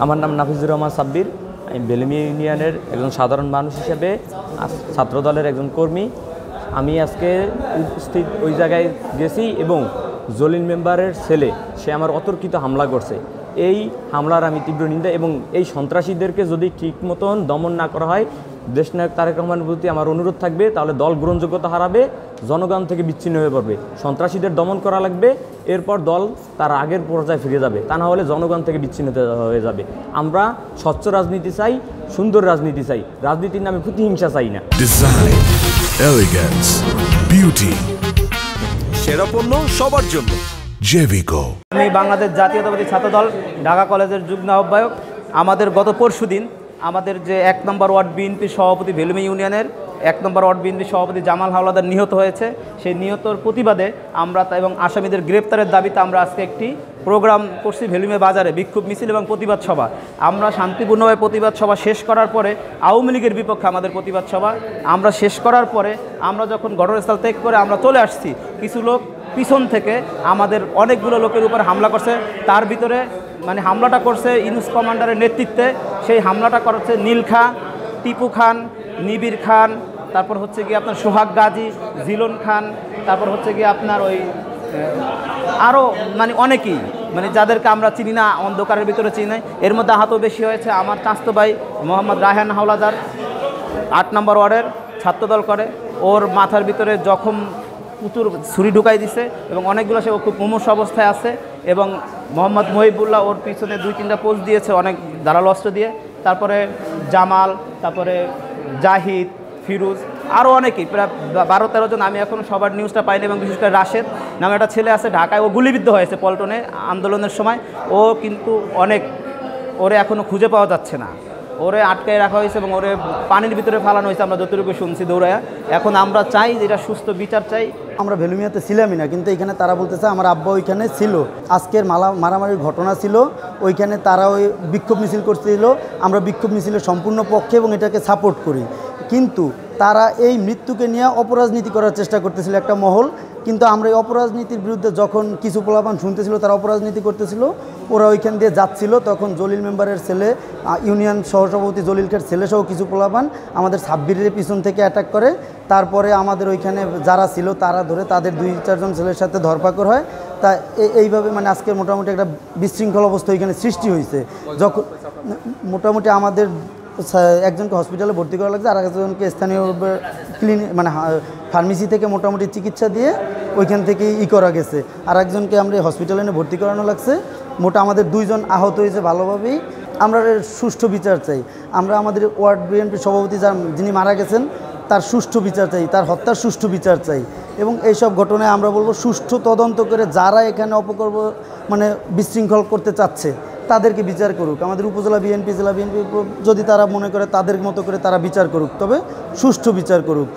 আমার নাম নাফিজুর রহমান সাব্বির। আমি বেলুমিয়া ইউনিয়নের একজন সাধারণ মানুষ হিসেবে ছাত্রদলের একজন কর্মী। আমি আজকে উপস্থিত ওই জায়গায় গেছি এবং জলিল মেম্বারের ছেলে সে আমার অতর্কিত হামলা করছে। এই হামলার আমি তীব্র নিন্দা এবং এই সন্ত্রাসীদেরকে যদি ঠিক মতন দমন না করা হয়, দেশনায়ক তারেক রহমানের প্রতি আমার অনুরোধ থাকবে, তাহলে দল গ্রহণযোগ্যতা হারাবে, জনগণ থেকে বিচ্ছিন্ন হয়ে পড়বে। সন্ত্রাসীদের দমন করা লাগবে, এরপর দল তার আগের পর্যায়ে ফিরে যাবে, তা না হলে জনগণ থেকে বিচ্ছিন্ন হয়ে যাবে। আমরা স্বচ্ছ রাজনীতি চাই, সুন্দর রাজনীতি চাই, রাজনীতির নামে প্রতিহিংসা চাই না। ডিজাইন, এলিগেন্স, বিউটি, সেরা পণ্য সবার জন্য জেভিকো। আমি বাংলাদেশ জাতীয়তাবাদী ছাত্রদল ঢাকা কলেজের যুগ্ম আহ্বায়ক। আমাদের গত পরশুদিন আমাদের যে 1 নম্বর ওয়ার্ড বিএনপির সভাপতি বেলুমিয়া ইউনিয়নের 1 নম্বর ওয়ার্ড বিএনপির সভাপতি জামাল হাওলাদার নিহত হয়েছে। সেই নিহতর প্রতিবাদে আমরা এবং আসামিদের গ্রেপ্তারের দাবিতে আমরা আজকে একটি প্রোগ্রাম করছি বেলুমিয়া বাজারে, বিক্ষোভ মিছিল এবং প্রতিবাদ সভা। আমরা শান্তিপূর্ণভাবে প্রতিবাদ সভা শেষ করার পরে আওয়ামী লীগের বিপক্ষে আমাদের প্রতিবাদ সভা আমরা শেষ করার পরে আমরা যখন ঘটনাস্থল ত্যাগ করে আমরা চলে আসছি, কিছু লোক পিছন থেকে আমাদের অনেকগুলো লোকের উপর হামলা করছে। তার ভিতরে হামলাটা করছে ইউনুস কমান্ডারের নেতৃত্বে। সেই হামলাটা করছে নীল খান, টিপু খান, নিবির খান, তারপর হচ্ছে গিয়ে আপনার সোহাগ গাজী, জিলন খান, তারপর হচ্ছে গিয়ে আপনার ওই আরও অনেকেই যাদেরকে আমরা চিনি না, অন্ধকারের ভিতরে চিনি না। এর মধ্যে আহত বেশি হয়েছে আমার চাচাতো ভাই মোহাম্মদ রায়হান হাওলাদার, 8 নম্বর ওয়ার্ডের ছাত্রদল করে। ওর মাথার ভিতরে জখম, প্রচুর ছুরি ঢুকাই দিছে এবং অনেকগুলো সে খুব মুমূর্ষ অবস্থায় আছে। এবং মোহাম্মদ মহিবুল্লাহ ওর পিছনে 2-3টা পোস্ট দিয়েছে অনেক ধারালো অস্ত্র দিয়ে। তারপরে জামাল, তারপরে জাহিদ, ফিরোজ, আরও অনেকেই, প্রায় 12-13 জন। আমি এখন সবার নিউজটা পাইনি এবং বিশেষ করে রাশেদ নামে একটা ছেলে আছে ঢাকায়, ও গুলিবিদ্ধ হয়েছে পল্টনে আন্দোলনের সময়। ও কিন্তু ওরে এখনও খুঁজে পাওয়া যাচ্ছে না, ওরে আটকায় রাখা হয়েছে এবং ওরে পানির ভিতরে ফালানো হয়েছে, আমরা যতটুকু শুনছি দৌড়ায়া। এখন আমরা চাই যেটা সুস্থ বিচার চাই। আমরা বেলুমিয়াতে ছিলামই না, কিন্তু এখানে তারা বলতেছে আমার আব্বা ওইখানে ছিল, আজকের মারামারির ঘটনা ছিল, ওইখানে তারা ওই বিক্ষোভ মিছিল করছিল। আমরা বিক্ষোভ মিছিলের সম্পূর্ণ পক্ষে এবং এটাকে সাপোর্ট করি, কিন্তু তারা এই মৃত্যুকে নিয়ে অপরাজনীতি করার চেষ্টা করতেছিল একটা মহল। কিন্তু আমরা এই অপরাজনীতির বিরুদ্ধে যখন কিছু পোলাপান শুনতেছিল তারা অপরাজনীতি করতেছিল, ওরা ওইখান দিয়ে যাচ্ছিল, তখন জলিল মেম্বারের ছেলে, ইউনিয়ন সহসভাপতি জলিল খার ছেলেসহ কিছু পোলাপান আমাদের সাব্বিরের পিছন থেকে অ্যাটাক করে। তারপরে আমাদের ওইখানে যারা ছিল তারা ধরে তাদের 2-4 জন ছেলের সাথে ধরপাকড় হয়। তা এইভাবে আজকে মোটামুটি একটা বিশৃঙ্খল অবস্থা ওইখানে সৃষ্টি হয়েছে। যখন মোটামুটি আমাদের একজনকে হসপিটালে ভর্তি করা লাগছে, আর একজনকে স্থানীয় ক্লিনিক ফার্মেসি থেকে মোটামুটি চিকিৎসা দিয়ে ওইখান থেকে করা গেছে। আর একজনকে আমরা হসপিটালে এনে ভর্তি করানো লাগছে। আমাদের 2 জন আহত হয়েছে ভালোভাবেই। আমরা সুষ্ঠু বিচার চাই। আমরা আমাদের ওয়ার্ড বিএনপি সভাপতি যিনি মারা গেছেন তার সুষ্ঠু বিচার চাই, তার হত্যার সুষ্ঠু বিচার চাই। এবং এইসব ঘটনায় আমরা বলবো সুষ্ঠু তদন্ত করে যারা এখানে অপকর্ম বিশৃঙ্খল করতে চাচ্ছে তাদেরকে বিচার করুক। আমাদের উপজেলা বিএনপি, জেলা বিএনপি যদি তারা মনে করে তাদের মতো করে তারা বিচার করুক, তবে সুষ্ঠু বিচার করুক।